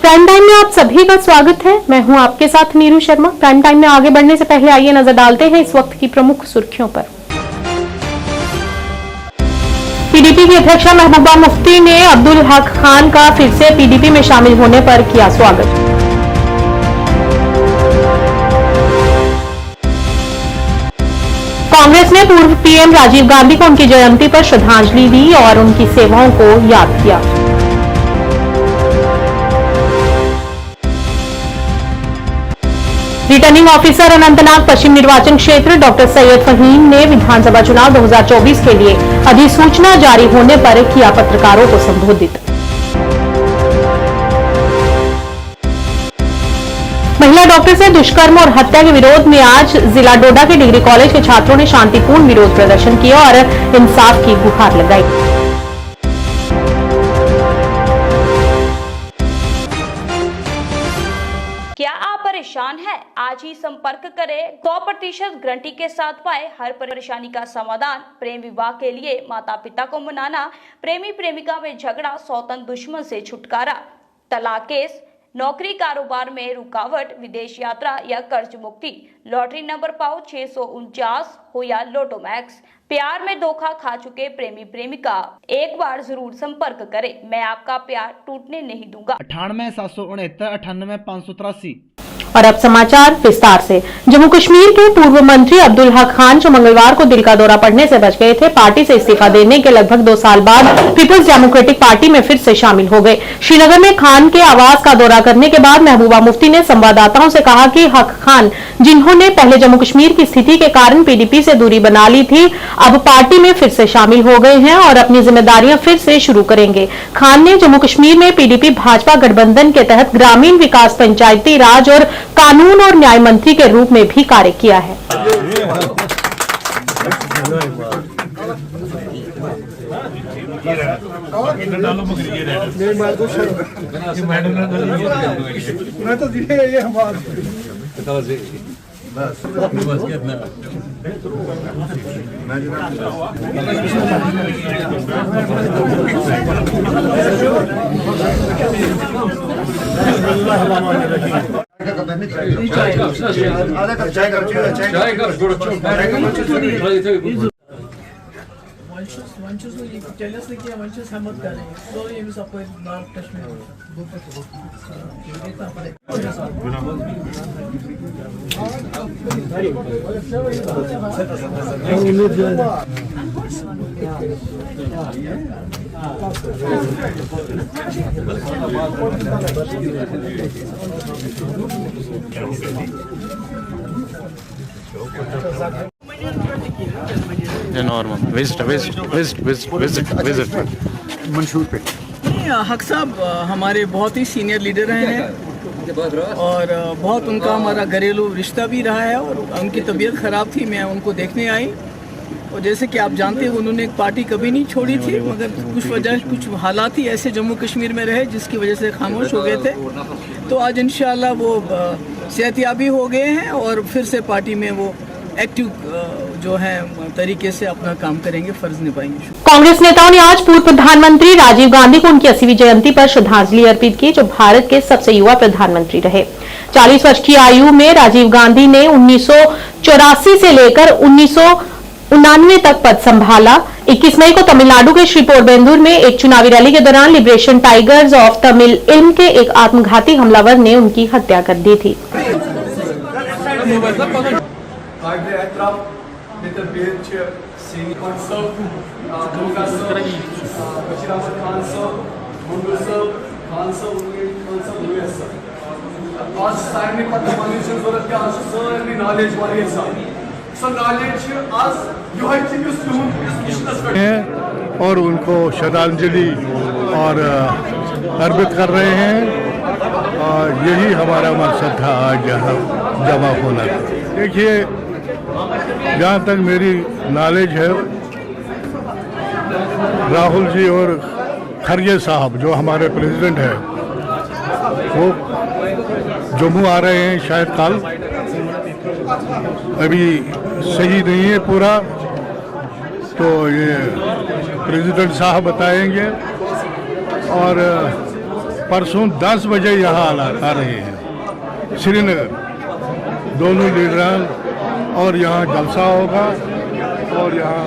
Prime time में आप सभी का स्वागत है। मैं हूं आपके साथ नीरू शर्मा। प्राइम टाइम में आगे बढ़ने से पहले आइए नजर डालते हैं इस वक्त की प्रमुख सुर्खियों पर। पीडीपी की अध्यक्षा महबूबा मुफ्ती ने अब्दुल हक खान का फिर से पीडीपी में शामिल होने पर किया स्वागत। कांग्रेस ने पूर्व पीएम राजीव गांधी को उनकी जयंती पर श्रद्धांजलि दी और उनकी सेवाओं को याद किया। रिटर्निंग ऑफिसर अनंतनाग पश्चिम निर्वाचन क्षेत्र डॉक्टर सैयद फहीम ने विधानसभा चुनाव 2024 के लिए अधिसूचना जारी होने पर किया पत्रकारों को संबोधित। महिला डॉक्टर से दुष्कर्म और हत्या के विरोध में आज जिला डोडा के डिग्री कॉलेज के छात्रों ने शांतिपूर्ण विरोध प्रदर्शन किया और इंसाफ की गुहार लगाई। क्या आप परेशान हैं? आज ही संपर्क करें। 100% गारंटी के साथ पाए हर परेशानी का समाधान। प्रेम विवाह के लिए माता पिता को मनाना, प्रेमी प्रेमिका में झगड़ा, सौतन दुश्मन से छुटकारा, तलाक केस, नौकरी कारोबार में रुकावट, विदेश यात्रा या कर्ज मुक्ति, लॉटरी नंबर पाओ 649 हो या लोटो मैक्स, प्यार में धोखा खा चुके प्रेमी प्रेमिका, एक बार जरूर संपर्क करें। मैं आपका प्यार टूटने नहीं दूंगा। 98 769 98 583। और अब समाचार विस्तार से। जम्मू कश्मीर के पूर्व मंत्री अब्दुल हक खान जो मंगलवार को दिल का दौरा पड़ने से बच गए थे, पार्टी से इस्तीफा देने के लगभग 2 साल बाद पीपल्स डेमोक्रेटिक पार्टी में फिर से शामिल हो गए। श्रीनगर में खान के आवास का दौरा करने के बाद महबूबा मुफ्ती ने संवाददाताओं से कहा कि हक खान, जिन्होंने पहले जम्मू कश्मीर की स्थिति के कारण पीडीपी से दूरी बना ली थी, अब पार्टी में फिर से शामिल हो गए हैं और अपनी जिम्मेदारियां फिर से शुरू करेंगे। खान ने जम्मू कश्मीर में पीडीपी भाजपा गठबंधन के तहत ग्रामीण विकास, पंचायती राज और कानून और न्याय मंत्री के रूप में भी कार्य किया है। नॉर्मल विजिट मंशूर पे हक साहब हमारे बहुत ही सीनियर लीडर हैं और बहुत उनका हमारा घरेलू रिश्ता भी रहा है और उनकी तबीयत ख़राब थी, मैं उनको देखने आई और जैसे कि आप जानते हैं उन्होंने एक पार्टी कभी नहीं छोड़ी थी, मगर कुछ हालात ही ऐसे जम्मू कश्मीर में रहे जिसकी वजह से खामोश हो गए थे। तो आज इंशाल्लाह वो सेहतयाबी हो गए हैं और फिर से पार्टी में वो एक्टिव जो है तरीके से अपना काम करेंगे, फर्ज निभाएंगे। कांग्रेस नेताओं ने आज पूर्व प्रधानमंत्री राजीव गांधी को उनकी 80वीं जयंती पर श्रद्धांजलि अर्पित की, जो भारत के सबसे युवा प्रधानमंत्री रहे। 40 वर्ष की आयु में राजीव गांधी ने 1984 से लेकर 1999 तक पद संभाला। 21 मई को तमिलनाडु के श्री पोरबंदूर में एक चुनावी रैली के दौरान लिबरेशन टाइगर्स ऑफ तमिल इल्म के एक आत्मघाती हमलावर ने उनकी हत्या कर दी थी। और उनको श्रद्धांजलि और अर्पित कर रहे हैं और यही हमारा मकसद था आज यहाँ जमा होना। देखिए, जहाँ तक मेरी नॉलेज है, राहुल जी और खरगे साहब जो हमारे प्रेसिडेंट हैं, वो जम्मू आ रहे हैं शायद कल, अभी सही नहीं है पूरा, तो ये प्रेसिडेंट साहब बताएंगे। और परसों 10 बजे यहाँ आ रहे हैं श्रीनगर, दोनों लीडर, और यहाँ जलसा होगा और यहाँ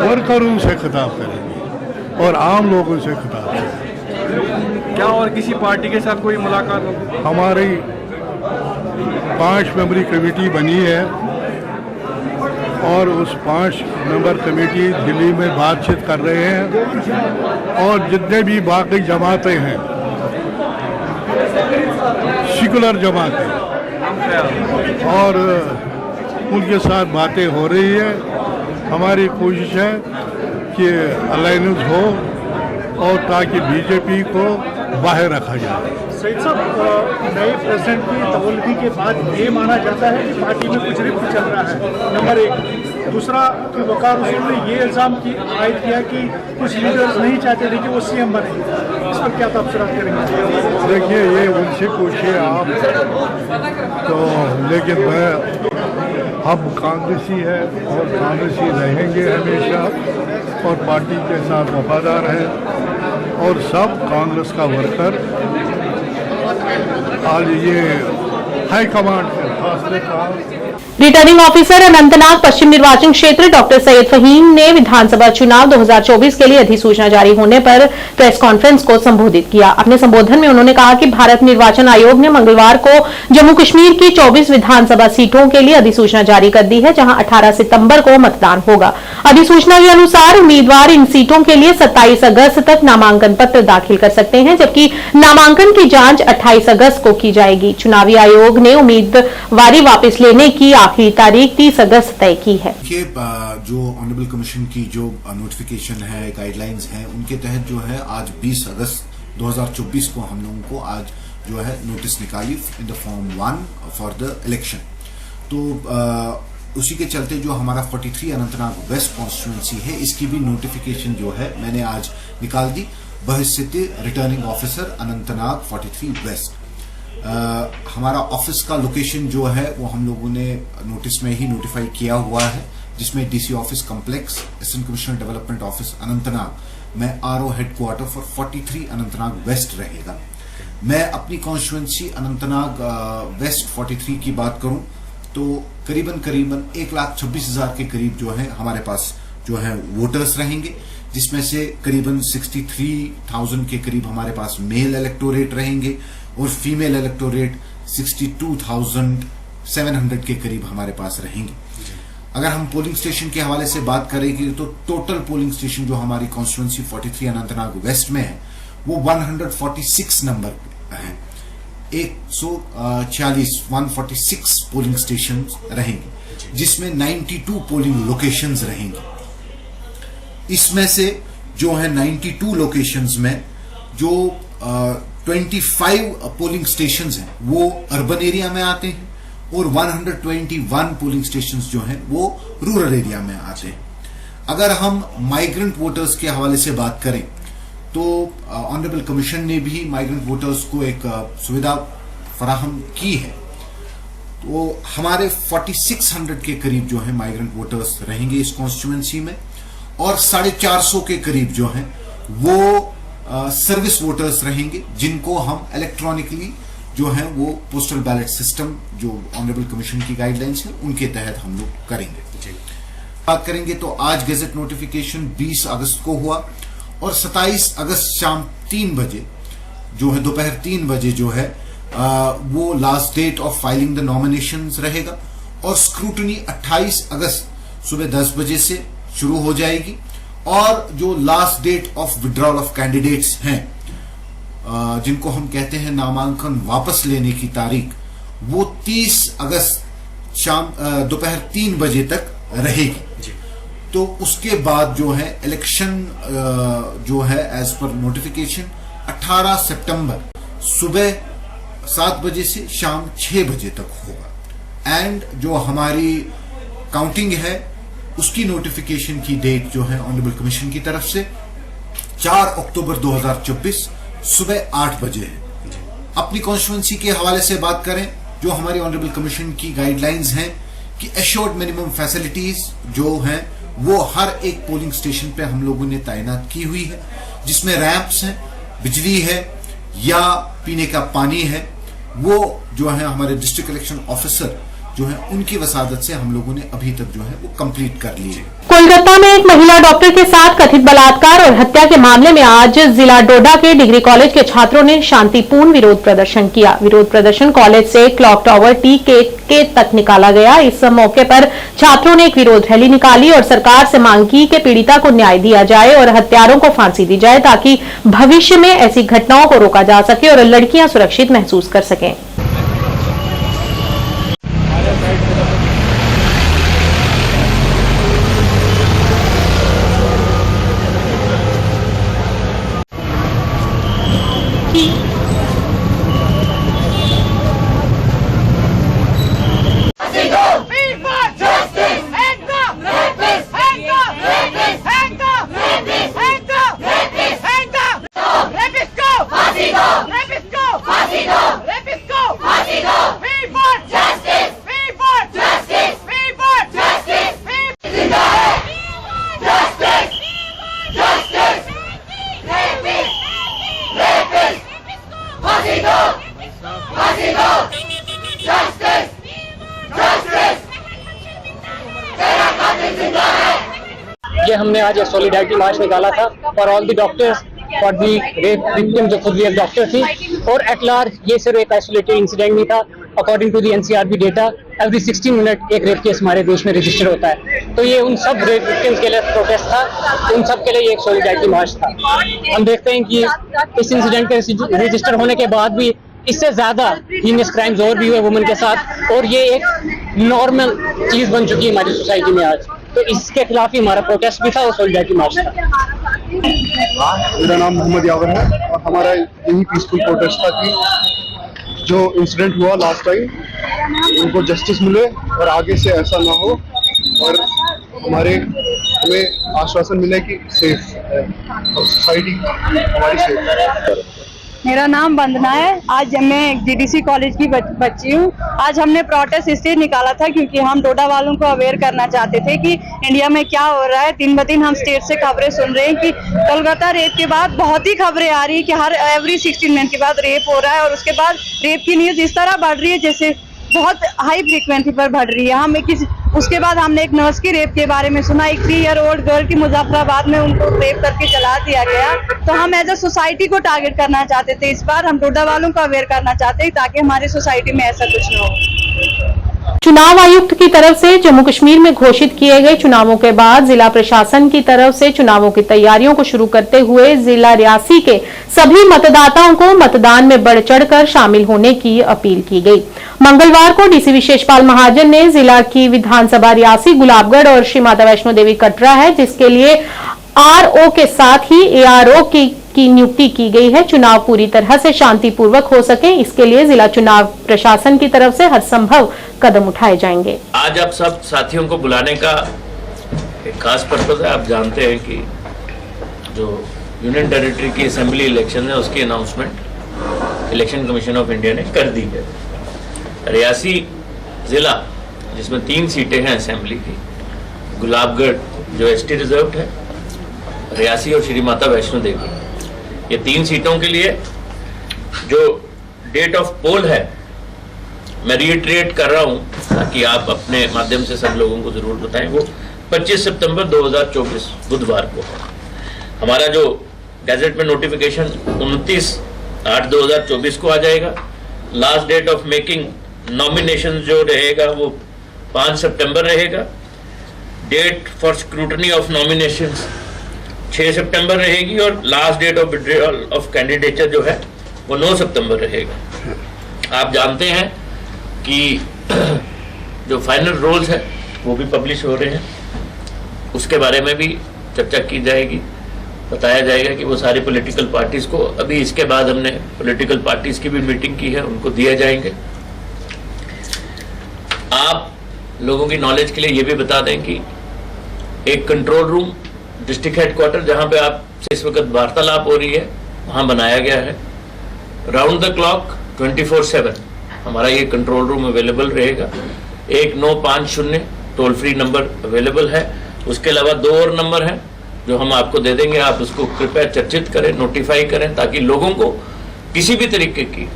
वर्करों से खिताब करेंगे और आम लोगों से खिताब करेंगे। क्या और किसी पार्टी के साथ कोई मुलाकात होगी? हमारी 5 मेंबरी कमेटी बनी है और उस 5 मेंबर कमेटी दिल्ली में बातचीत कर रहे हैं और जितने भी बाकी जमातें हैं, सेकुलर जमातें, और उनके साथ बातें हो रही है। हमारी कोशिश है कि अलायंस हो और ताकि बीजेपी को बाहर रखा जाए। सईद साहब, नए प्रेसिडेंट की तवल्लुदी के बाद ये माना जाता है कि पार्टी में कुछ रिफ्ट चल रहा है, नंबर 1। दूसरा कि वकार रसूल ने ये इल्ज़ाम आयद किया कि कुछ लीडर्स नहीं चाहते थे कि वो सीएम बने। इस पर क्या तबसरात करेंगे? देखिए, ये उनसे पूछिए आप, तो लेकिन मैं अब कांग्रेसी है और कांग्रेसी रहेंगे हमेशा और पार्टी के साथ वफादार हैं और सब कांग्रेस का वर्कर आज ये हाई कमांड के फासले का। रिटर्निंग ऑफिसर अनंतनाग पश्चिम निर्वाचन क्षेत्र डॉक्टर सैयद फहीम ने विधानसभा चुनाव 2024 के लिए अधिसूचना जारी होने पर प्रेस कॉन्फ्रेंस को संबोधित किया। अपने संबोधन में उन्होंने कहा कि भारत निर्वाचन आयोग ने मंगलवार को जम्मू कश्मीर की 24 विधानसभा सीटों के लिए अधिसूचना जारी कर दी है, जहां 18 सितंबर को मतदान होगा। अधिसूचना के अनुसार उम्मीदवार इन सीटों के लिए 27 अगस्त तक नामांकन पत्र दाखिल कर सकते हैं, जबकि नामांकन की जांच 28 अगस्त को की जाएगी। चुनावी आयोग ने उम्मीदवारी वापस लेने की आखिरी तारीख 30 अगस्त तय की है। देखिए, जो ऑनरेबल कमीशन की जो नोटिफिकेशन है, गाइडलाइंस हैं, उनके तहत जो है आज 20 अगस्त 2024 को हम लोगों को आज जो है नोटिस निकाली in the form 1 for the election. तो उसी के चलते जो हमारा 43 अनंतनाग वेस्ट कॉन्स्टिट्यूंसी है, इसकी भी नोटिफिकेशन जो है मैंने आज निकाल दी बहस्सियत रिटर्निंग ऑफिसर अनंतनाग 43 वेस्ट। हमारा ऑफिस का लोकेशन जो है वो हम लोगों ने नोटिस में ही नोटिफाई किया हुआ है, जिसमें DC office complex, assistant commissioner development office Anantnag में RO headquarter for 43 Anantnag west रहेगा। मैं अपनी कॉन्स्टिट्यूंसी अनंतनाग वेस्ट 43 की बात करूं तो करीबन 1,26,000 के करीब जो है हमारे पास जो है वोटर्स रहेंगे, जिसमें से करीबन 63,000 के करीब हमारे पास मेल इलेक्टोरेट रहेंगे और फीमेल इलेक्टोरेट 62,700 के करीब हमारे पास रहेंगे। अगर हम पोलिंग स्टेशन के हवाले से बात करेंगे तो टोटल पोलिंग स्टेशन जो हमारी कॉन्स्टिट्यूंसी 43 अनंतनाग वेस्ट में है वो 146 नंबर है। 146 पोलिंग स्टेशन रहेंगे, जिसमें 92 पोलिंग लोकेशंस रहेंगे। इसमें से जो है 92 लोकेशंस में जो 25 पोलिंग स्टेशंस हैं वो अर्बन एरिया में आते हैं और 121 पोलिंग स्टेशंस जो हैं वो रूरल एरिया में आते हैं। अगर हम माइग्रेंट वोटर्स के हवाले से बात करें तो ऑनरेबल कमीशन ने भी माइग्रेंट वोटर्स को एक सुविधा फराहम की है। तो हमारे 4600 के करीब जो है माइग्रेंट वोटर्स रहेंगे इस कॉन्स्टिट्यूएंसी में और 450 के करीब जो हैं वो सर्विस वोटर्स रहेंगे, जिनको हम इलेक्ट्रॉनिकली जो है वो पोस्टल बैलेट सिस्टम जो ऑनरेबल कमीशन की गाइडलाइंस है उनके तहत हम लोग करेंगे। बात करेंगे तो आज गेजेट नोटिफिकेशन 20 अगस्त को हुआ और 27 अगस्त शाम 3 बजे जो है दोपहर 3 बजे जो है वो last date of filing the nominations रहेगा और स्क्रूटनी 28 अगस्त सुबह 10 बजे से शुरू हो जाएगी और जो last date of withdrawal of candidates हैं जिनको हम कहते हैं नामांकन वापस लेने की तारीख, वो 30 अगस्त शाम दोपहर 3 बजे तक रहेगी। तो उसके बाद जो है इलेक्शन जो है एज पर नोटिफिकेशन 18 सितंबर सुबह 7 बजे से शाम 6 बजे तक होगा एंड जो हमारी काउंटिंग है उसकी नोटिफिकेशन की डेट जो है ऑनरेबल कमीशन की तरफ से 4 अक्टूबर 2024 सुबह 8 बजे है। अपनी कॉन्स्टिट्यूएंसी के हवाले से बात करें, जो हमारी ऑनरेबल कमीशन की गाइडलाइंस हैं कि एश्योर्ड मिनिमम फैसिलिटीज जो हैं वो हर एक पोलिंग स्टेशन पे हम लोगों ने तैनात की हुई है, जिसमें रैंप्स हैं, बिजली है, या पीने का पानी है, वो जो है हमारे डिस्ट्रिक्ट इलेक्शन ऑफिसर जो है उनकी वसादत से हम लोगों ने अभी तक जो है वो कंप्लीट कर ली है। कोलकाता में एक महिला डॉक्टर के साथ कथित बलात्कार और हत्या के मामले में आज जिला डोडा के डिग्री कॉलेज के छात्रों ने शांतिपूर्ण विरोध प्रदर्शन किया। विरोध प्रदर्शन कॉलेज से क्लॉक टावर टी के तक निकाला गया। इस मौके पर छात्रों ने एक विरोध रैली निकाली और सरकार से मांग की कि पीड़िता को न्याय दिया जाए और हत्यारों को फांसी दी जाए ताकि भविष्य में ऐसी घटनाओं को रोका जा सके और लड़कियां सुरक्षित महसूस कर सकें। ये हमने आज सॉलिडारिटी मार्च निकाला था for all the doctors, for the rape victim जो खुद भी एक डॉक्टर थी, और एट लार्ज ये सिर्फ एक आइसोलेटेड इंसिडेंट नहीं था। According to the NCRB data every 16 minute एक रेप केस हमारे देश में रजिस्टर होता है। तो ये उन सब रेप विक्टिम्स के लिए प्रोटेस्ट था, उन सब के लिए ये एक सॉलिडारिटी मार्च था। हम देखते हैं कि इस इंसिडेंट के रजिस्टर होने के बाद भी इससे ज्यादा हीनियस क्राइम्स और भी हुए वुमेन के साथ, और ये एक नॉर्मल चीज बन चुकी है हमारी सोसाइटी में आज। तो इसके खिलाफ ही हमारा प्रोटेस्ट भी था और सॉलिडारिटी मार्च था। मेरा नाम मोहम्मद यावर है और हमारा यही पीसफुल प्रोटेस्ट था कि जो इंसिडेंट हुआ लास्ट टाइम उनको जस्टिस मिले और आगे से ऐसा ना हो, और हमें आश्वासन मिले कि सेफ है और सोसाइटी हमारी सेफ है। मेरा नाम वंदना है। आज मैं जीडीसी कॉलेज की बच्ची हूँ। आज हमने प्रोटेस्ट इसलिए निकाला था क्योंकि हम डोडा वालों को अवेयर करना चाहते थे कि इंडिया में क्या हो रहा है। दिन ब दिन हम स्टेट से खबरें सुन रहे हैं कि कोलकाता रेप के बाद बहुत ही खबरें आ रही है कि हर एवरी 16 मिनट के बाद रेप हो रहा है, और उसके बाद रेप की न्यूज इस तरह बढ़ रही है जैसे बहुत हाई फ्रीक्वेंसी पर बढ़ रही है। उसके बाद हमने एक नर्स की रेप के बारे में सुना, एक 3 ईयर ओल्ड गर्ल की मुजफ्फराबाद में उनको रेप करके जला दिया गया। तो हम एज अ सोसाइटी को टारगेट करना चाहते थे। इस बार हम डोडा वालों को अवेयर करना चाहते हैं ताकि हमारी सोसाइटी में ऐसा कुछ न हो। चुनाव आयुक्त की तरफ से जम्मू कश्मीर में घोषित किए गए चुनावों के बाद जिला प्रशासन की तरफ से चुनावों की तैयारियों को शुरू करते हुए जिला रियासी के सभी मतदाताओं को मतदान में बढ़ चढ़कर शामिल होने की अपील की गई। मंगलवार को डीसी विशेषपाल महाजन ने जिला की विधानसभा रियासी, गुलाबगढ़ और श्री माता वैष्णो देवी कटरा है, जिसके लिए आरओ के साथ ही एआरओ की नियुक्ति की गई है। चुनाव पूरी तरह से शांतिपूर्वक हो सके, इसके लिए जिला चुनाव प्रशासन की तरफ से हर संभव कदम उठाए जाएंगे। आज आप सब साथियों को बुलाने का एक खास पर्पज है। आप जानते हैं कि जो यूनियन टेरिटरी की असेंबली इलेक्शन है उसकी announcement election commission of India ने कर दी है। रियासी जिला जिसमें 3 सीटें हैं असेंबली की, गुलाबगढ़ जो एसटी रिजर्व्ड है, रियासी और श्री माता वैष्णो देवी, ये 3 सीटों के लिए जो डेट ऑफ पोल है, मैं रिट्रेट कर रहा हूं ताकि आप अपने माध्यम से सब लोगों को जरूर बताएं, वो 25 सितंबर 2024 बुधवार को है। हमारा जो गैजेट में नोटिफिकेशन 29/8/2024 को आ जाएगा। Last date of making nomination जो रहेगा वो 5 सितंबर रहेगा। Date for scrutiny of nomination 6 सितंबर रहेगी और last date of withdrawal of candidature जो है वो 9 सितंबर रहेगा। आप जानते हैं कि जो फाइनल रोल्स है वो भी पब्लिश हो रहे हैं, उसके बारे में भी चर्चा की जाएगी। बताया जाएगा कि वो सारी पॉलिटिकल पार्टीज को, अभी इसके बाद हमने पॉलिटिकल पार्टीज की भी मीटिंग की है, उनको दिए जाएंगे। आप लोगों की नॉलेज के लिए ये भी बता दें कि एक कंट्रोल रूम डिस्ट्रिक्ट हेडक्वार्टर जहां पे आपसे इस वक्त वार्तालाप हो रही है वहां बनाया गया है। राउंड द क्लॉक 24/7 हमारा ये कंट्रोल रूम अवेलेबल रहेगा। 1950 टोल फ्री नंबर अवेलेबल है। उसके अलावा 2 और नंबर हैं जो हम आपको दे देंगे, आप उसको कृपया चर्चित करें, नोटिफाई करें, ताकि लोगों को किसी भी तरीके की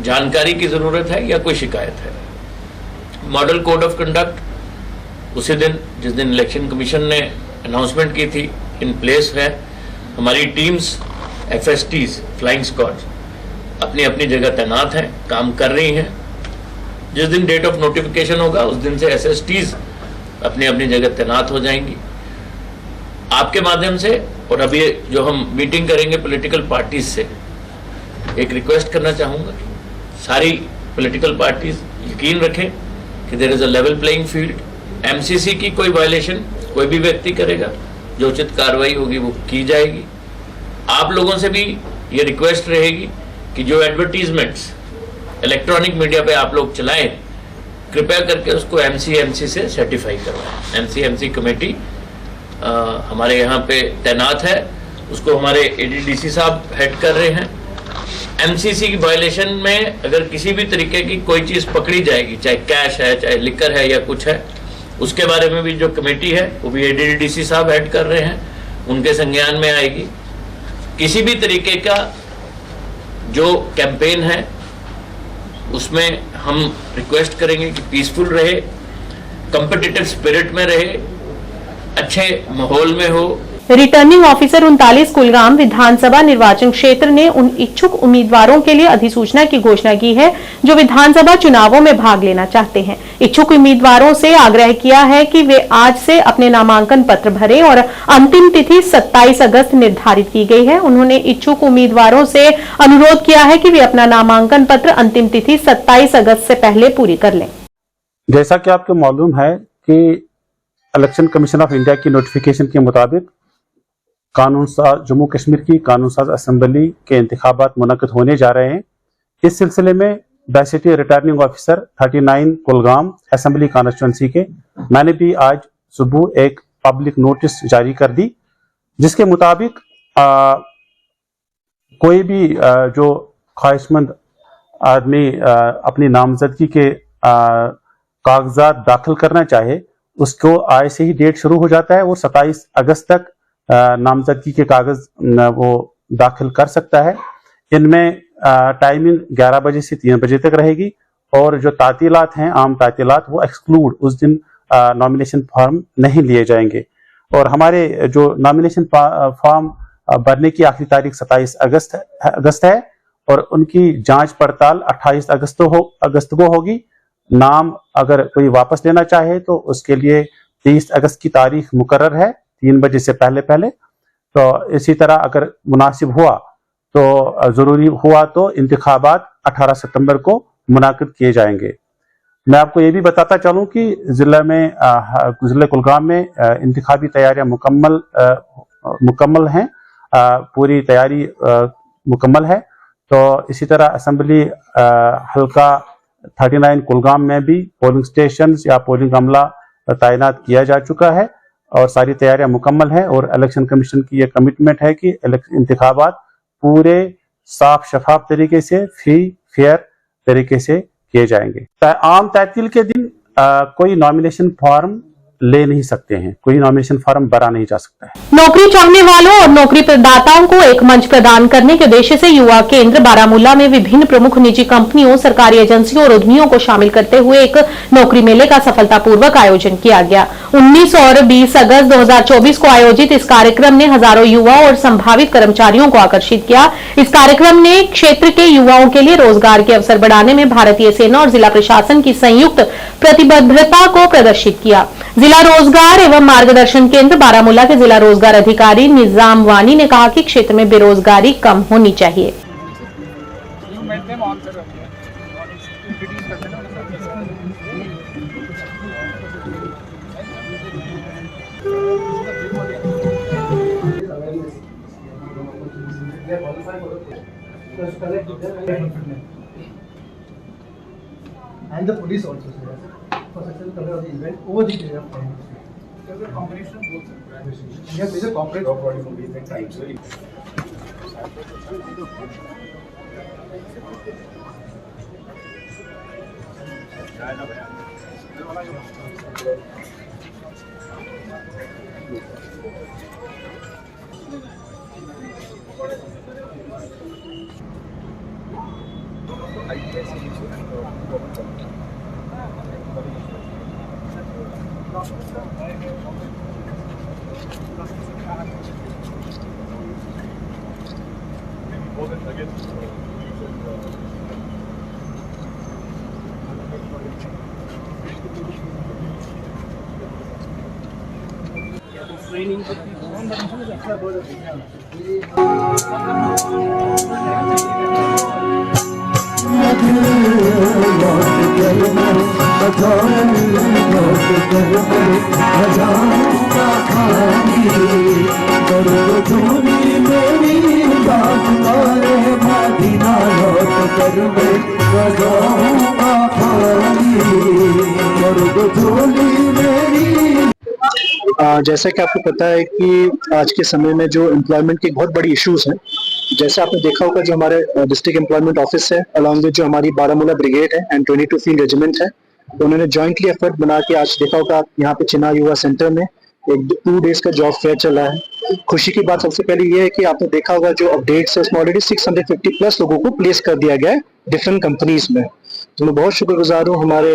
जानकारी की जरूरत है या कोई शिकायत है, मॉडल कोड ऑफ कंडक्ट उसी दिन जिस दिन इलेक्शन कमीशन ने अनाउंसमेंट की थी इन प्लेस है। हमारी टीम्स FSTs फ्लाइंग स्क्वाड अपनी अपनी जगह तैनात हैं, काम कर रही हैं। जिस दिन डेट ऑफ नोटिफिकेशन होगा उस दिन से SSTs अपनी अपनी जगह तैनात हो जाएंगी। आपके माध्यम से और अभी जो हम मीटिंग करेंगे पॉलिटिकल पार्टीज से, एक रिक्वेस्ट करना चाहूँगा, सारी पॉलिटिकल पार्टीज यकीन रखें कि there is a level playing field. MCC की कोई वायलेशन कोई भी व्यक्ति करेगा, जो उचित कार्रवाई होगी वो की जाएगी। आप लोगों से भी ये रिक्वेस्ट रहेगी कि जो एडवर्टीजमेंट्स इलेक्ट्रॉनिक मीडिया पे आप लोग चलाएं, कृपया करके उसको MCMC से सर्टिफाई करवाएं। MCMC कमेटी हमारे यहाँ पे तैनात है, उसको हमारे ADDC साहब हेड कर रहे हैं। MCC की वायलेशन में अगर किसी भी तरीके की कोई चीज पकड़ी जाएगी, चाहे कैश है, चाहे लिकर है या कुछ है, उसके बारे में भी जो कमेटी है वो भी ADDC साहब हेड कर रहे हैं, उनके संज्ञान में आएगी। किसी भी तरीके का जो कैंपेन है उसमें हम रिक्वेस्ट करेंगे कि पीसफुल रहे, कॉम्पिटिटिव स्पिरिट में रहे, अच्छे माहौल में हो। रिटर्निंग ऑफिसर 39 कुलगाम विधानसभा निर्वाचन क्षेत्र ने उन इच्छुक उम्मीदवारों के लिए अधिसूचना की घोषणा की है जो विधानसभा चुनावों में भाग लेना चाहते हैं। इच्छुक उम्मीदवारों से आग्रह किया है कि वे आज से अपने नामांकन पत्र भरें और अंतिम तिथि 27 अगस्त निर्धारित की गई है। उन्होंने इच्छुक उम्मीदवारों से अनुरोध किया है कि वे अपना नामांकन पत्र अंतिम तिथि 27 अगस्त से पहले पूरी कर लें। जैसा कि आपको मालूम है कि इलेक्शन कमीशन ऑफ इंडिया की नोटिफिकेशन के मुताबिक कानून साज जम्मू कश्मीर की कानून साज असेंबली के इंतखाबात मुनक़िद होने जा रहे हैं। इस सिलसिले में बैसिटी returning officer 39 Kulgam assembly constituency के मैंने भी आज सुबह एक पब्लिक नोटिस जारी कर दी, जिसके मुताबिक कोई भी जो ख्वाहिशमंद आदमी अपनी नामजदगी के कागजात दाखिल करना चाहे, उसको आज से ही डेट शुरू हो जाता है और 27 अगस्त तक नामजदगी के कागज वो दाखिल कर सकता है। इनमें टाइमिंग 11 बजे से 3 बजे तक रहेगी और जो तातीलात हैं, आम तातीलात, वो एक्सक्लूड, उस दिन नॉमिनेशन फॉर्म नहीं लिए जाएंगे। और हमारे जो नॉमिनेशन फॉर्म भरने की आखिरी तारीख 27 अगस्त है और उनकी जांच पड़ताल 28 अगस्त को होगी। नाम अगर कोई वापस लेना चाहे तो उसके लिए 30 अगस्त की तारीख मुकर्रर है, 3 बजे से पहले। तो इसी तरह अगर मुनासिब हुआ तो जरूरी हुआ तो इंतखाबात 18 सितंबर को मुनाकिद किए जाएंगे। मैं आपको ये भी बताता चलूं कि जिला कुलगाम में इंतखाबी तैयारियां मुकम्मल हैं, पूरी तैयारी मुकम्मल है। तो इसी तरह असेंबली हल्का 39 कुलगाम में भी पोलिंग स्टेशन या पोलिंग अमला तैनात किया जा चुका है और सारी तैयारियां मुकम्मल है। और इलेक्शन कमीशन की यह कमिटमेंट है कि इंतखाबात पूरे साफ शफाफ तरीके से, फेयर तरीके से किए जाएंगे। आम तातील के दिन कोई नॉमिनेशन फॉर्म ले नहीं सकते हैं, कोई नॉमिनेशन फॉर्म भरा नहीं जा सकता है। नौकरी चाहने वालों और नौकरी प्रदाताओं को एक मंच प्रदान करने के उद्देश्य से युवा केंद्र बारामूला में विभिन्न प्रमुख निजी कंपनियों, सरकारी एजेंसियों और उद्यमियों को शामिल करते हुए एक नौकरी मेले का सफलतापूर्वक आयोजन किया गया। 19 और 20 अगस्त 2024 को आयोजित इस कार्यक्रम ने हजारों युवा और संभावित कर्मचारियों को आकर्षित किया। इस कार्यक्रम ने क्षेत्र के युवाओं के लिए रोजगार के अवसर बढ़ाने में भारतीय सेना और जिला प्रशासन की संयुक्त प्रतिबद्धता को प्रदर्शित किया। जिला रोजगार एवं मार्गदर्शन केंद्र बारामूला के जिला रोजगार अधिकारी निजाम वानी ने कहा कि क्षेत्र में बेरोजगारी कम होनी चाहिए। And the police also for successful conduct of the event over the period of time. There's a combination of both. We have major corporate body from different types. जैसा कि आपको पता है कि आज के समय में जो एम्प्लॉयमेंट की बहुत बड़ी इश्यूज हैं, जैसे आपने देखा होगा जो हमारे डिस्ट्रिक्ट एम्प्लॉयमेंट ऑफिस है अलॉन्ग विद जो हमारी बारामूला ब्रिगेड है एंड 22 फील्ड रेजिमेंट है, तो उन्होंने जॉइंटली एफर्ट बना के आज देखा होगा आप यहाँ पे चिनार युवा सेंटर में एक 2 डेज का जॉब फेयर चला है। खुशी की बात सबसे पहले ये है कि आपने देखा होगा जो अपडेट्स है उसमें ऑलरेडी 650 प्लस लोगों को प्लेस कर दिया गया है डिफरेंट कंपनीज में। तो मैं बहुत शुक्रगुजार हूँ हमारे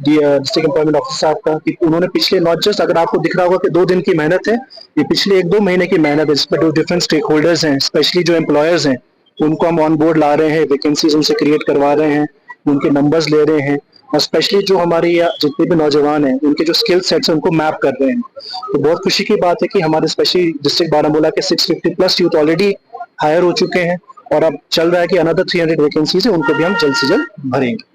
डिस्ट्रिक्ट एम्प्लॉयमेंट ऑफिसर साहब का कि उन्होंने पिछले नॉट जस्ट अगर आपको दिख रहा होगा कि 2 दिन की मेहनत है, ये पिछले 1-2 महीने की मेहनत है जिसमें जो डिफरेंट स्टेक होल्डर्स हैं, स्पेशली जो एम्प्लॉयर्स हैं, उनको हम ऑन बोर्ड ला रहे हैं, वैकेंसीज उनसे क्रिएट करवा रहे हैं, उनके नंबर्स ले रहे हैं और स्पेशली जो हमारे जितने भी नौजवान हैं उनके जो स्किल सेट्स हैं उनको मैप कर रहे हैं। तो बहुत खुशी की बात है कि हमारे स्पेशली डिस्ट्रिक्ट बारामूला के 650 प्लस यूथ ऑलरेडी हायर हो चुके हैं और अब चल रहा है कि अनदर 300 वैकेंसीज है उनको भी हम जल्द से जल्द भरेंगे।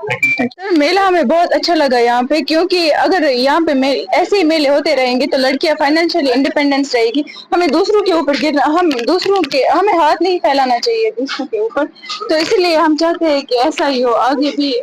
सर मेला हमें बहुत अच्छा लगा यहाँ पे, क्योंकि अगर यहाँ पे ऐसे ही मेले होते रहेंगे तो लड़कियाँ फाइनेंशियली इंडिपेंडेंस रहेगी। हमें दूसरों के ऊपर गिरना, हमें हाथ नहीं फैलाना चाहिए दूसरों के ऊपर, तो इसलिए हम चाहते हैं कि ऐसा ही हो आगे भी।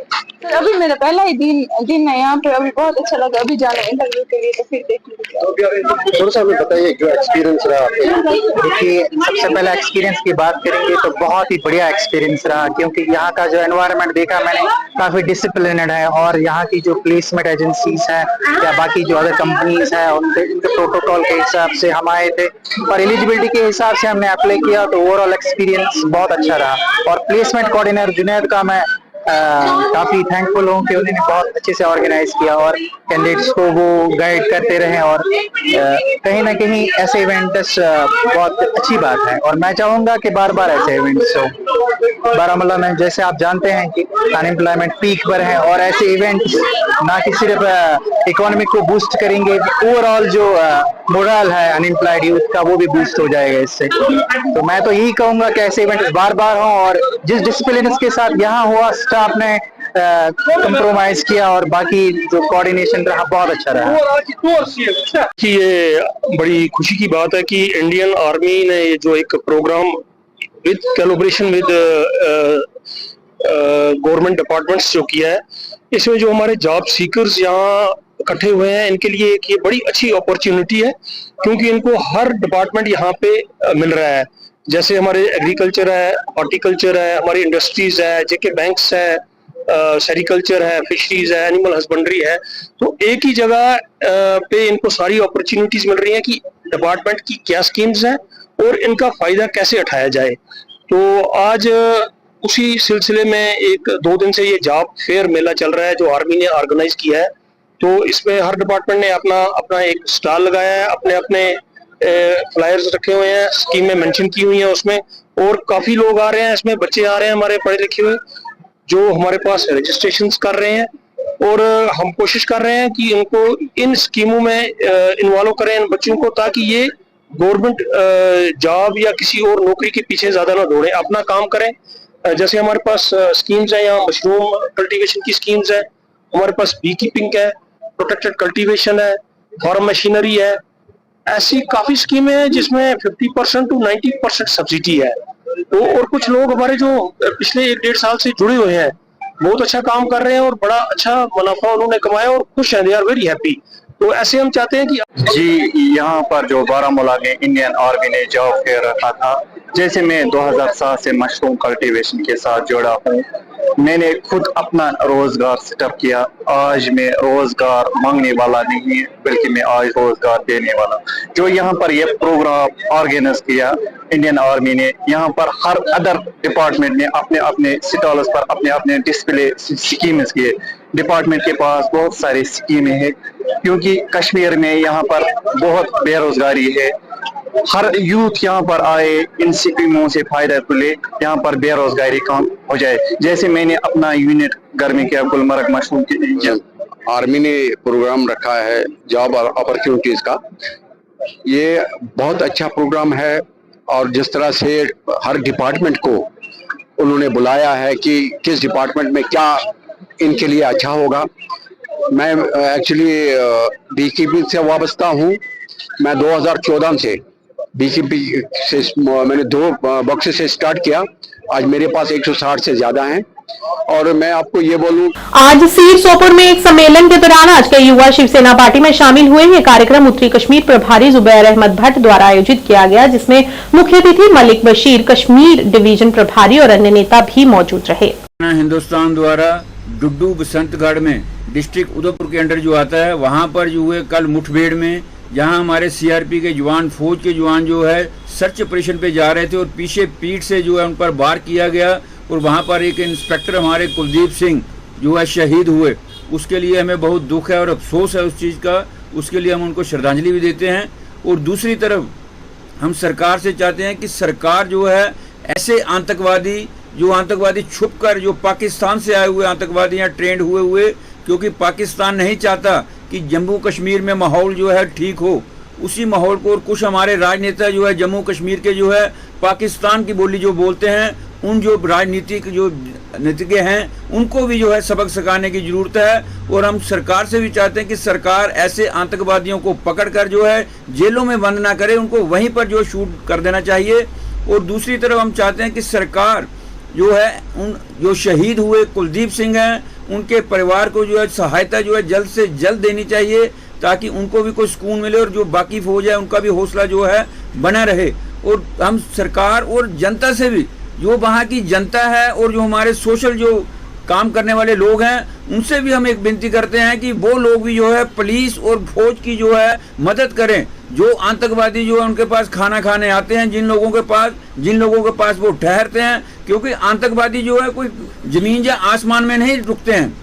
सर अभी मेरा पहला ही दिन है यहाँ पे, अभी बहुत अच्छा लगा, अभी जाना इंटरव्यू के लिए, तो फिर देखेंगे। थोड़ा सा हमें बताइए जो एक्सपीरियंस रहा। देखिए सबसे पहले एक्सपीरियंस की बात करेंगे तो बहुत ही बढ़िया एक्सपीरियंस रहा, क्योंकि यहाँ का जो एनवायरनमेंट देखा मैंने काफी डिसिप्लिनेड है और यहाँ की जो प्लेसमेंट एजेंसीज है या बाकी जो अदर कंपनीज है उनके प्रोटोकॉल के हिसाब से हम आए थे और एलिजिबिलिटी के हिसाब से हमने अप्लाई किया, तो ओवरऑल एक्सपीरियंस बहुत अच्छा रहा। और प्लेसमेंट कोऑर्डिनेटर जुनैद का मैं काफी थैंकफुल हूँ कि उन्होंने बहुत अच्छे से ऑर्गेनाइज किया और कैंडिडेट्स को वो गाइड करते रहे और कहीं ना कहीं ऐसे इवेंट्स बहुत अच्छी बात है और मैं चाहूंगा कि बार बार ऐसे इवेंट्स हो। बारामूला में जैसे आप जानते हैं कि अनएम्प्लॉयमेंट पीक पर है और ऐसे इवेंट्स ना कि सिर्फ इकोनॉमी को बूस्ट करेंगे, ओवरऑल जो मोरल है अनएम्प्लॉयड यूथ का वो भी बूस्ट हो जाएगा इससे। तो मैं तो यही कहूंगा कि ऐसे इवेंट्स बार बार हों और जिस डिसिप्लिन के साथ यहाँ हुआ स्टाफ ने कंप्रोमाइज किया और बाकी जो कोऑर्डिनेशन रहा बहुत अच्छा रहा। कि ये बड़ी खुशी की बात है कि इंडियन आर्मी ने ये जो एक program with collaboration with government departments जो किया है, इसमें जो हमारे जॉब सीकर्स यहाँ इकट्ठे हुए हैं इनके लिए एक ये बड़ी अच्छी अपॉर्चुनिटी है, क्योंकि इनको हर डिपार्टमेंट यहाँ पे मिल रहा है। जैसे हमारे एग्रीकल्चर है, हॉर्टिकल्चर है, हमारी इंडस्ट्रीज है, जेके बैंक्स है, सेरिकल्चर है, फिशरीज है, एनिमल हस्बेंड्री है, तो एक ही जगह पे इनको सारी अपॉर्चुनिटीज मिल रही हैं कि डिपार्टमेंट की क्या स्कीम्स हैं और इनका फायदा कैसे उठाया जाए। तो आज उसी सिलसिले में 1-2 दिन से ये जॉब फेयर मेला चल रहा है जो आर्मी ने ऑर्गेनाइज किया है। तो इसमें हर डिपार्टमेंट ने अपना एक स्टॉल लगाया है, अपने फ्लायर्स रखे हुए हैं, स्कीमें मेंशन की हुई हैं उसमें, और काफी लोग आ रहे हैं, इसमें बच्चे आ रहे हैं हमारे पढ़े लिखे हुए जो हमारे पास रजिस्ट्रेशंस कर रहे हैं और हम कोशिश कर रहे हैं कि इनको इन स्कीमों में इन्वॉल्व करें इन बच्चों को, ताकि ये गवर्नमेंट जॉब या किसी और नौकरी के पीछे ज्यादा ना दौड़े, अपना काम करें। जैसे हमारे पास स्कीम्स है, यहाँ मशरूम कल्टीवेशन की स्कीम्स है, हमारे पास बी कीपिंग है, प्रोटेक्टेड कल्टीवेशन है, फार्म मशीनरी है, ऐसी काफी स्कीमें हैं जिसमें 50% to 90% सब्सिडी है। तो और कुछ लोग हमारे जो पिछले 1-1.5 साल से जुड़े हुए हैं बहुत अच्छा काम कर रहे हैं और बड़ा अच्छा मुनाफा उन्होंने कमाया और खुश हैं, दे आर वेरी हैप्पी। तो ऐसे हम चाहते हैं कि जी यहाँ पर जो बारामूला में इंडियन आर्मी ने जॉब फेयर रखा था, जैसे मैं 2007 से मशरूम कल्टीवेशन के साथ जुड़ा हूँ मैंने खुद अपना रोजगार सेटअप किया। आज मैं रोजगार मांगने वाला नहीं बल्कि मैं आज रोजगार देने वाला। जो यहाँ पर ये प्रोग्राम ऑर्गेनाइज किया इंडियन आर्मी ने, यहाँ पर हर अदर डिपार्टमेंट ने अपने अपने स्टॉल्स पर अपने अपने डिस्प्ले स्कीम्स किए। डिपार्टमेंट के पास बहुत सारी स्कीमें हैं क्योंकि कश्मीर में यहाँ पर बहुत बेरोजगारी है। हर यूथ यहाँ पर आए, इन स्कीमों से फायदा ले, यहाँ पर बेरोजगारी कम हो जाए। जैसे मैंने अपना यूनिट घर में किया गुलमर्ग मशरूम की। आर्मी ने प्रोग्राम रखा है जॉब अपॉर्चुनिटीज का, ये बहुत अच्छा प्रोग्राम है। और जिस तरह से हर डिपार्टमेंट को उन्होंने बुलाया है कि किस डिपार्टमेंट में क्या इनके लिए अच्छा होगा। मैं एक्चुअली बीकीपी से वाबस्ता हूँ। मैं 2014 से बीकीपी से मैंने 2 बक्से से स्टार्ट किया। आज मेरे पास 160 से ज्यादा हैं। और मैं आपको ये बोलूं, आज सीर सोपुर में एक सम्मेलन के दौरान आज के युवा शिवसेना पार्टी में शामिल हुए। ये कार्यक्रम उत्तरी कश्मीर प्रभारी जुबैर अहमद भट्ट द्वारा आयोजित किया गया, जिसमें मुख्य अतिथि मलिक बशीर, कश्मीर डिवीजन प्रभारी और अन्य नेता भी मौजूद रहे। हिंदुस्तान द्वारा डुड्डू बसंतगढ़ में डिस्ट्रिक्ट उदयपुर के अंडर जो आता है, वहां पर जो हुए कल मुठभेड़ में, जहां हमारे सीआरपी के जवान, फौज के जवान जो है सर्च ऑपरेशन पे जा रहे थे और पीछे पीठ से जो है उन पर वार किया गया और वहां पर एक इंस्पेक्टर हमारे कुलदीप सिंह जो है शहीद हुए। उसके लिए हमें बहुत दुख है और अफसोस है उस चीज़ का। उसके लिए हम उनको श्रद्धांजलि भी देते हैं। और दूसरी तरफ हम सरकार से चाहते हैं कि सरकार जो है ऐसे आतंकवादी छुपकर जो पाकिस्तान से आए हुए आतंकवादी यहाँ ट्रेंड हुए, क्योंकि पाकिस्तान नहीं चाहता कि जम्मू कश्मीर में माहौल जो है ठीक हो, उसी माहौल को। और कुछ हमारे राजनेता जो है जम्मू कश्मीर के जो है पाकिस्तान की बोली जो बोलते हैं, उन जो राजनीतिक जो नीतिज्ञ हैं उनको भी जो है सबक सिखाने की जरूरत है। और हम सरकार से भी चाहते हैं कि सरकार ऐसे आतंकवादियों को पकड़कर जो है जेलों में बंद ना करे, उनको वहीं पर जो शूट कर देना चाहिए। और दूसरी तरफ हम चाहते हैं कि सरकार जो है उन जो शहीद हुए कुलदीप सिंह हैं, उनके परिवार को जो है सहायता जो है जल्द से जल्द देनी चाहिए, ताकि उनको भी कोई सुकून मिले और जो बाकी फौज है उनका भी हौसला जो है बना रहे। और हम सरकार और जनता से भी, जो वहाँ की जनता है और जो हमारे सोशल जो काम करने वाले लोग हैं, उनसे भी हम एक विनती करते हैं कि वो लोग भी जो है पुलिस और फौज की जो है मदद करें। जो आतंकवादी जो है उनके पास खाना खाने आते हैं, जिन लोगों के पास वो ठहरते हैं, क्योंकि आतंकवादी जो है कोई जमीन या आसमान में नहीं रुकते हैं,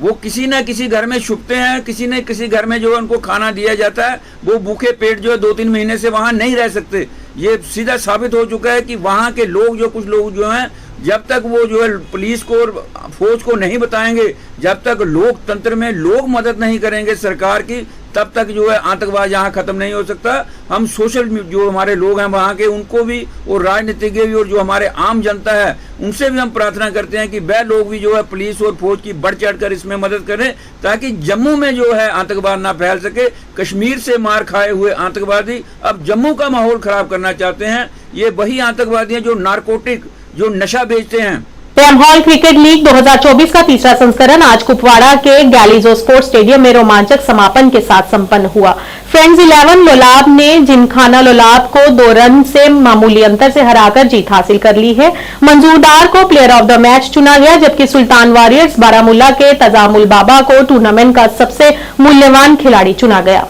वो किसी न किसी घर में छुपते हैं, किसी न किसी घर में जो है उनको खाना दिया जाता है। वो भूखे पेट जो है 2-3 महीने से वहाँ नहीं रह सकते। ये सीधा साबित हो चुका है कि वहाँ के लोग जो कुछ लोग जो हैं, जब तक वो जो है पुलिस को और फौज को नहीं बताएंगे, जब तक लोकतंत्र में लोग मदद नहीं करेंगे सरकार की, तब तक जो है आतंकवाद यहाँ खत्म नहीं हो सकता। हम सोशल जो हमारे लोग हैं वहाँ के, उनको भी और राजनीतिज्ञ भी और जो हमारे आम जनता है, उनसे भी हम प्रार्थना करते हैं कि वह लोग भी जो है पुलिस और फौज की बढ़ चढ़कर इसमें मदद करें, ताकि जम्मू में जो है आतंकवाद ना फैल सके। कश्मीर से मार खाए हुए आतंकवादी अब जम्मू का माहौल खराब करना चाहते हैं। ये वही आतंकवादी हैं जो नारकोटिक, जो नशा बेचते हैं। टैम हॉल क्रिकेट लीग 2024 का तीसरा संस्करण आज कुपवाड़ा के गैलीजो स्पोर्ट्स स्टेडियम में रोमांचक समापन के साथ संपन्न हुआ। फ्रेंड्स 11 लोलाब ने जिमखाना लोलाब को 2 रन से मामूली अंतर से हराकर जीत हासिल कर ली है। मंजूर डार को प्लेयर ऑफ द मैच चुना गया, जबकि सुल्तान वॉरियर्स बारामूला के तजामुल बाबा को टूर्नामेंट का सबसे मूल्यवान खिलाड़ी चुना गया।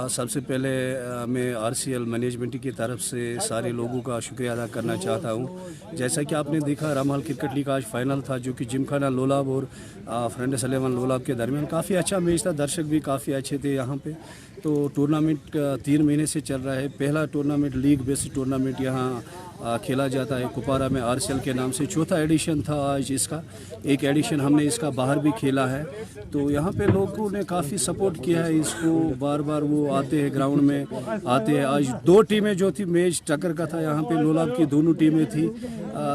सबसे पहले मैं आरसीएल मैनेजमेंट की तरफ से सारे लोगों का शुक्रिया अदा करना चाहता हूं। जैसा कि आपने देखा, रामहाल क्रिकेट लीग आज फाइनल था, जो कि जिमखाना लोलाब और फ्रेंड्स 11 लोलाब के दरमियान काफ़ी अच्छा मैच था। दर्शक भी काफ़ी अच्छे थे यहाँ पे। तो टूर्नामेंट 3 महीने से चल रहा है। पहला टूर्नामेंट लीग बेस्ड टूर्नामेंट यहाँ खेला जाता है कुपवाड़ा में आरसीएल के नाम से। चौथा एडिशन था आज इसका। एक एडिशन हमने इसका बाहर भी खेला है। तो यहाँ पे लोगों ने काफ़ी सपोर्ट किया है इसको। बार बार वो आते हैं, ग्राउंड में आते हैं। आज 2 टीमें जो थी, मैच टक्कर का था। यहाँ पे लोलाब की दोनों टीमें थी।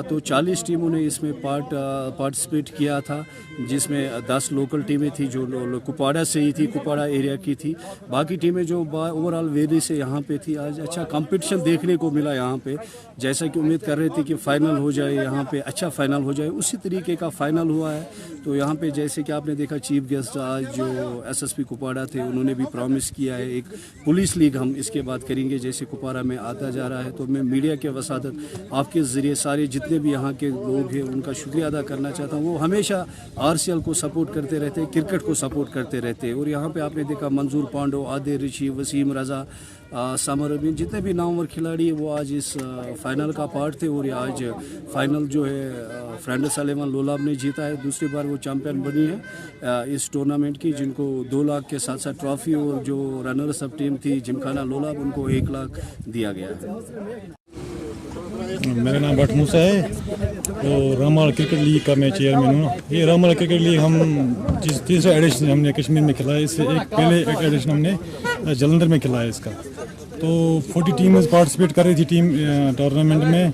तो 40 टीमों ने इसमें पार्टिसिपेट किया था, जिसमें 10 लोकल टीमें थी जो कुपवाड़ा से ही थी, कुपवाड़ा एरिया की थी। बाकी टीमें जो ओवरऑल वेरी से यहाँ पे थी, आज अच्छा कंपटीशन देखने को मिला यहाँ पे। जैसा कि उम्मीद कर रहे थे कि फाइनल हो जाए, यहाँ पे अच्छा फाइनल हो जाए, उसी तरीके का फाइनल हुआ है। तो यहाँ पे जैसे कि आपने देखा चीफ गेस्ट आज जो एसएसपी कुपवाड़ा थे, उन्होंने भी प्रॉमिस किया है एक पुलिस लीग हम इसके बाद करेंगे जैसे कुपवाड़ा में आता जा रहा है। तो मैं मीडिया के वसादत आपके ज़रिए सारे जितने भी यहाँ के लोग हैं उनका शुक्रिया अदा करना चाहता हूँ। वो हमेशा आरसीएल को सपोर्ट करते रहते हैं, क्रिकेट को सपोर्ट करते रहते हैं। और यहाँ पे आपने देखा मंजूर पांडो, आदिल ऋषि, वसीम रजा, समर अमीन, जितने भी नामवर खिलाड़ी है वो आज इस फाइनल का पार्ट थे। और आज फाइनल जो है फ्रेंड्स 11 लोलाब ने जीता है, दूसरी बार वो चैंपियन बनी है इस टूर्नामेंट की, जिनको 2 लाख के साथ साथ ट्रॉफी, और जो रनर्स अप टीम थी जिमखाना लोलाब उनको 1 लाख दिया गया है। मेरा नाम भट्ट मूसा है, तो रामवाल क्रिकेट लीग का मैं चेयरमैन हूँ। ये रामवाल क्रिकेट लीग हम जिस तीसरा एडिशन हमने कश्मीर में खिलाया, इससे पहले एक एडिशन हमने जलंधर में खिलाया इसका। तो 40 टीमें पार्टिसिपेट कर रही थी टीम टूर्नामेंट में।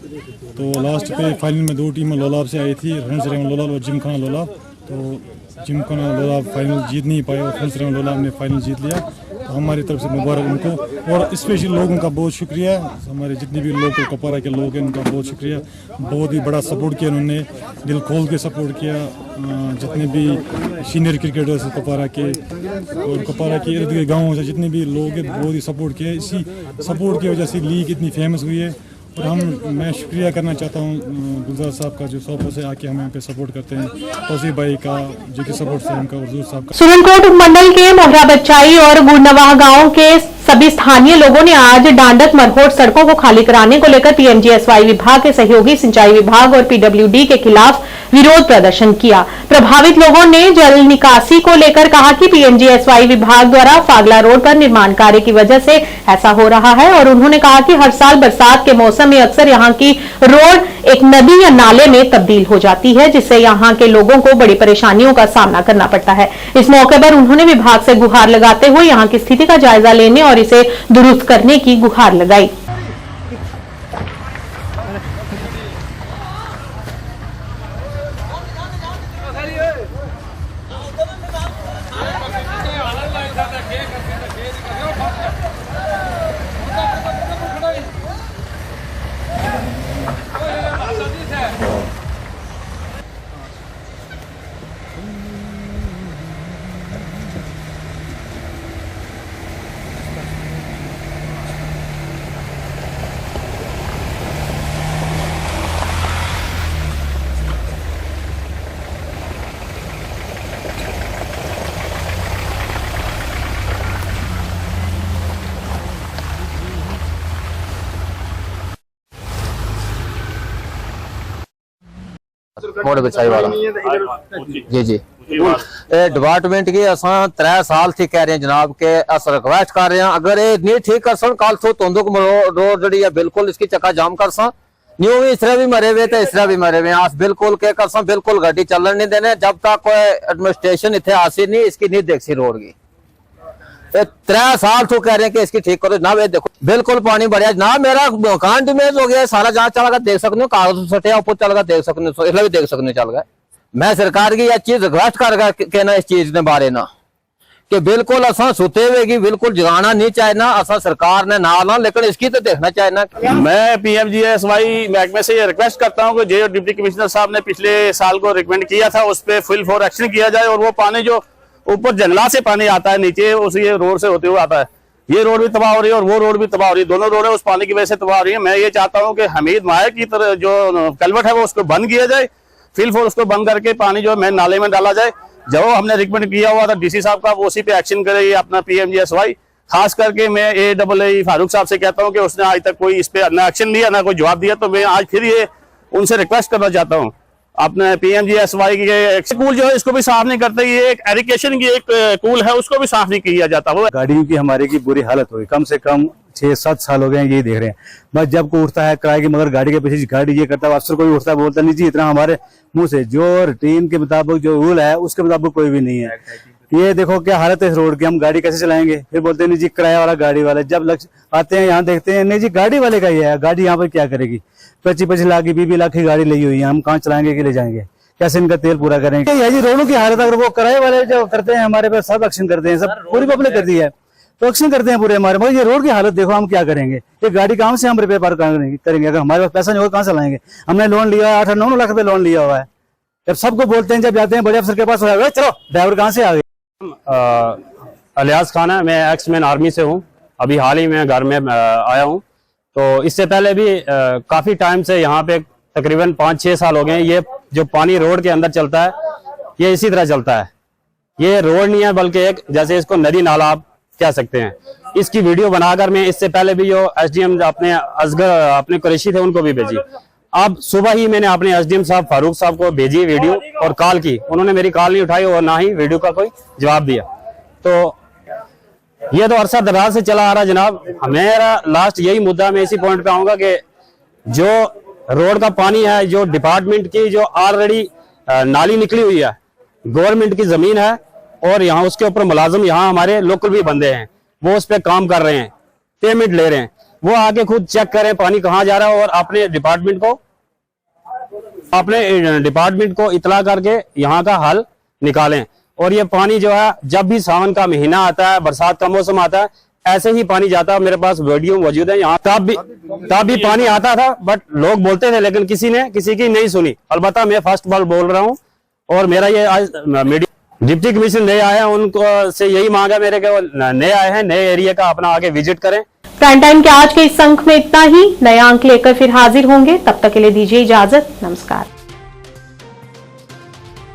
तो लास्ट पे फाइनल में 2 टीमें लोलाब से आई थी, फ्रेंड्स 11 लोलाब और जिमखाना लोलाब। तो जिमखाना लोलाब फाइनल जीत नहीं पाए और फ्रेंड्स 11 लोलाब ने फाइनल जीत लिया। तो हमारी तरफ से मुबारक उनको, और स्पेशल लोगों का बहुत शुक्रिया, हमारे जितने भी लोग कुपवाड़ा के लोग हैं उनका बहुत शुक्रिया। बहुत ही बड़ा सपोर्ट किया उन्होंने, दिल खोल के सपोर्ट किया। जितने भी सीनियर क्रिकेटर्स कुपवाड़ा के और कुपवाड़ा के इर्द गिर्द गाँव से जितने भी लोग हैं बहुत ही सपोर्ट किया। इसी सपोर्ट की वजह से लीग इतनी फेमस हुई है। और मैं शुक्रिया करना चाहता हूँ गुलजार साहब का, जो सौपों से आके हमें यहाँ पे सपोर्ट करते हैं, तौसीफ भाई का जो कि सपोर्ट से उनका, और साहब का। सुरनकोट उपमंडल के मोहरा बच्चाई और गुड़नवाह गांव के सभी स्थानीय लोगों ने आज डांडक मरहोट सड़कों को खाली कराने को लेकर पीएमजीएसवाई विभाग के सहयोगी सिंचाई विभाग और पीडब्ल्यूडी के खिलाफ विरोध प्रदर्शन किया। प्रभावित लोगों ने जल निकासी को लेकर कहा कि पीएमजीएसवाई विभाग द्वारा फागला रोड पर निर्माण कार्य की वजह से ऐसा हो रहा है, और उन्होंने कहा कि हर साल बरसात के मौसम में अक्सर यहाँ की रोड एक नदी या नाले में तब्दील हो जाती है, जिससे यहाँ के लोगों को बड़ी परेशानियों का सामना करना पड़ता है। इस मौके पर उन्होंने विभाग से गुहार लगाते हुए यहाँ की स्थिति का जायजा लेने और इसे दुरुस्त करने की गुहार लगाई। मोड़ बचाई वाला जी जी डिपार्टमेंट की असा 3 साल थी कह रहे हैं जनाब के अस रिक्वेस्ट कर रहे हैं, अगर ये नहीं ठीक कर सन कल तो तुंदुक रोड जी बिल्कुल इसकी चक्का जाम कर सा, न्यू भी इस तरह भी मरे हुए थे, इस तरह भी मरे हुए अस बिल्कुल के कर सा, बिल्कुल गड्डी चलन नहीं देने जब तक कोई एडमिनिस्ट्रेशन इतने आसी नहीं इसकी नहीं देख सी रोड की। 3 साल तो कह रहे हैं कि इसकी ठीक करो ना। ये देखो बिल्कुल पानी बढ़िया ना, मेरा मकान डैमेज हो गया, सारा जहाँ चल गया देख सकते हो, कागज सटिया ऊपर चल गया देख सकते हो, इसलिए भी देख सकते चल गया। मैं सरकार की यह चीज रिक्वेस्ट कर कहना इस चीज के बारे ना कि बिल्कुल असा सुते हुए की बिल्कुल जगाना नहीं चाहिए, असा सरकार ने ना, लेकिन इसकी तो देखना चाहिए। मैं पीएमजीएसवाई महकमे से ये रिक्वेस्ट करता हूँ कि जो डिप्टी कमिश्नर साहब ने पिछले साल को रिकमेंड किया था उस पर फुल फोर एक्शन किया जाए, और वो पानी जो ऊपर जंगला से पानी आता है नीचे उस ये रोड से होते हुए आता है, ये रोड भी तबाह हो रही है और वो रोड भी तबाह हो रही है, दोनों रोडें उस पानी की वजह से तबाह हो रही है। मैं ये चाहता हूँ कि हमीद माया की तरह जो कलवट है वो उसको बंद किया जाए, फिल फोर उसको बंद करके पानी जो है नाले में डाला जाए। जो हमने रिकमेंड किया हुआ था डीसी साहब का वो उसी पे एक्शन करे ये अपना पीएमजीएसवाई। खास करके मैं AAA फारूक साहब से कहता हूँ कि उसने आज तक कोई इस पे ना एक्शन लिया ना कोई जवाब दिया, तो मैं आज फिर ये उनसे रिक्वेस्ट करना चाहता हूँ अपने पीएमजीएसवाई के कूल जो है इसको भी साफ नहीं करते, ये एक एरिकेशन की एक कूल है उसको भी साफ नहीं किया जाता। वो गाड़ियों की हमारे की बुरी हालत हुई, कम से कम 6-7 साल हो गए यही देख रहे हैं। बस जब कोई उठता है किराए की मगर गाड़ी के पीछे गाड़ी ये करता है, अफसर कोई उठता है बोलता नहीं जी इतना हमारे मुंह से, जो रूटीन के मुताबिक जो रूल है उसके मुताबिक कोई भी नहीं है। ये देखो क्या हालत है इस रोड की, हम गाड़ी कैसे चलाएंगे? फिर बोलते हैं नहीं जी किराया वाला गाड़ी वाला, जब आते हैं यहाँ देखते हैं नहीं जी गाड़ी वाले का ही है, गाड़ी यहाँ पर क्या करेगी? 25-25 लाख की 20 लाख की गाड़ी ली हुई है, हम कहाँ चलाएंगे कि ले जाएंगे, कैसे इनका तेल पूरा करेंगे? ये जी रोडों की हालत अगर वो किराए वाले जो करते हैं हमारे पे सब एक्शन करते हैं, सब पूरी पब्लिक करती है। तो एक्शन करते हैं पूरे हमारे, मगर ये रोड की हालत देखो, हम क्या करेंगे? ये गाड़ी कहाँ से हम रिपेयर करेंगे अगर हमारे पास पैसा नहीं होगा? कहाँ से लाएंगे? हमने लोन लिया 8-9 लाख रुपए लोन लिया हुआ है। जब सबको बोलते हैं, जब जाते हैं बड़े अफसर के पास, चलो ड्राइवर कहाँ से आ गए? अलियास खान है, मैं एक्समैन आर्मी से हूँ, अभी हाल ही में घर में आया हूँ। तो इससे पहले भी काफी टाइम से यहाँ पे तकरीबन 5-6 साल हो गए, ये जो पानी रोड के अंदर चलता है ये इसी तरह चलता है। ये रोड नहीं है बल्कि एक, जैसे इसको नदी नाला आप कह सकते हैं। इसकी वीडियो बनाकर मैं इससे पहले भी जो एसडीएम अपने असगर अपने कुरैशी थे उनको भी भेजी। अब सुबह ही मैंने अपने एसडीएम साहब फारूक साहब को भेजी वीडियो और कॉल की, उन्होंने मेरी कॉल नहीं उठाई और ना ही वीडियो का कोई जवाब दिया। तो ये तो अरसा दराज से चला आ रहा जनाब। मेरा लास्ट यही मुद्दा, मैं इसी पॉइंट पे आऊंगा कि जो रोड का पानी है, जो डिपार्टमेंट की जो ऑलरेडी नाली निकली हुई है, गवर्नमेंट की जमीन है और यहाँ उसके ऊपर मुलाजिम यहाँ हमारे लोकल भी बंदे हैं, वो उस पर काम कर रहे हैं, पेमेंट ले रहे हैं। वो आके खुद चेक करें पानी कहाँ जा रहा है और अपने डिपार्टमेंट को इतला करके यहाँ का हल निकालें। और ये पानी जो है, जब भी सावन का महीना आता है, बरसात का मौसम आता है, ऐसे ही पानी जाता है। मेरे पास वीडियो मौजूद है यहाँ, तब भी पानी आता था, बट लोग बोलते थे लेकिन किसी की नहीं सुनी। अलबत्ता मैं फर्स्ट बार बोल रहा हूँ और मेरा ये आज मीडिया डिप्टी कमिश्नर नए आए हैं, उनको से यही मांगा मेरे के, नए आए हैं, नए एरिया का अपना आगे विजिट करें। प्राइम टाइम के आज के इस अंक में इतना ही। नया अंक लेकर फिर हाजिर होंगे, तब तक के लिए दीजिए इजाजत। नमस्कार।